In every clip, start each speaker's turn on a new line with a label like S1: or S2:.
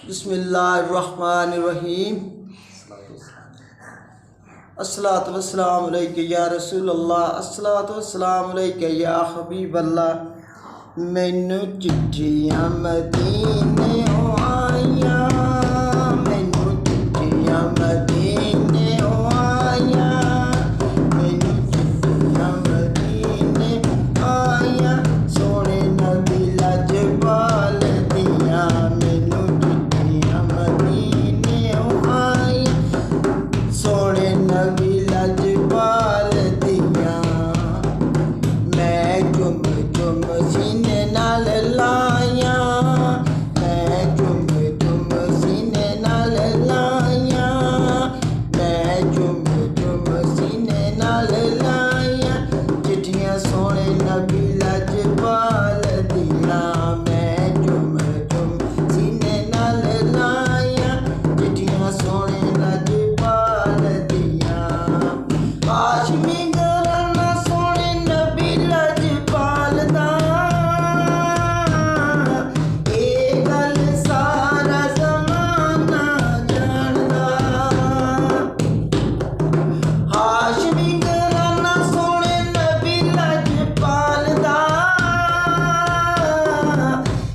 S1: बिस्मिल्लाहिर्रहमानिर्रहीम। अस्सलातु वस्सलामु अलैका या रसूलल्लाह, अस्सलातु वस्सलामु अलैका या हबीबल्लाह। मैनू चिट्ठियां मदीने आइयां, मैनू चिट्ठियां मदीने आइयां, मैनू चिट्ठियां मदीने आइयां, सोने नबी लजपाल दियां, मैनू चिट्ठियां मदीने आइयां, सोने नबी लजपाल दियां। मैं चुम चुम सीने नाल लाइयां, मैं चुम चुम सीने नाल लाइयां, मैं चुम चुम सीने नाल लाइयां, चिट्ठियां सोने नबी लजपाल दियां। मैं चुम चुम सीने नाल लाइयां, चिट्ठियां सोने लजपाल दियां। हाशमी घराना सोने नबी लजपाल दा, ਇਹ ਗੱਲ ਸਾਰਾ ਜ਼ਮਾਨਾ ਜਾਣਦਾ। ਹਾਸ਼ਮੀ ਘਰਾਨਾ ਸੋਹਣੇ ਨਬੀ ਲਜਪਾਲ ਦਾ,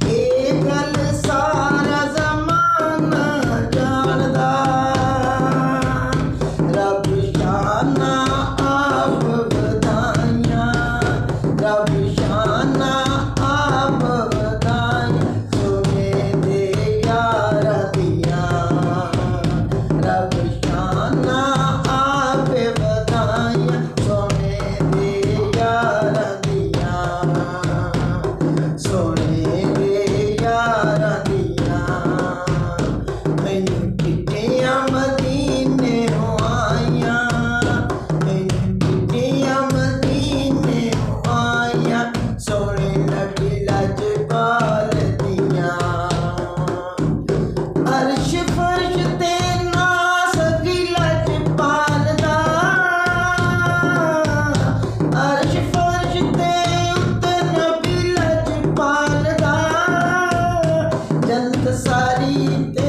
S1: ਇਹ ਗੱਲ ਸਾਰਾ ਜ਼ਮਾਨਾ ਜਾਣਦਾ। ਰੱਬ ਸ਼ਾਨਾ ਆਪ ਵਧਾਈਆਂ, ਰੱਬ ਸ਼ਾਨਾ ਆਪ ਵਧਾਈਆਂ, ਸੋਨੇ ਦੇ ਯਾਰਾਂ ਦੀਆਂ। ਰੱਬ ਸ਼ਾਨਾ ਆਪ ਵਧਾਈਆਂ, ਸੋਨੇ ਦੇ ਯਾਰਾਂ ਦੀਆਂ, ਸੋਨੇ ਦੇ ਯਾਰਾਂ ਦੀਆਂ। ਮੈਨੂੰ ਚਿੱਠੀਆਂ ਮਦੀਨੇ ਆਈਆਂ, ਮੈਨੂੰ ਚਿੱਠੀਆਂ ਮਦੀਨੇ ਆਈਆਂ, ਸੋਹਣੇ ਨਬੀ ਲਜਪਾਲ ਦੀਆਂ। ਅਰਸ਼ ਫਰਸ਼ ਤੇ ਨਾਸ ਦੀ ਲਜਪਾਲ ਦਾ, ਅਰਸ਼ ਫਰਸ਼ ਤੇ ਉੱਤੇ ਨਬੀ ਲਜਪਾਲ ਦਾ, ਜੰਨਤ ਸਾਰੀ ਤੇ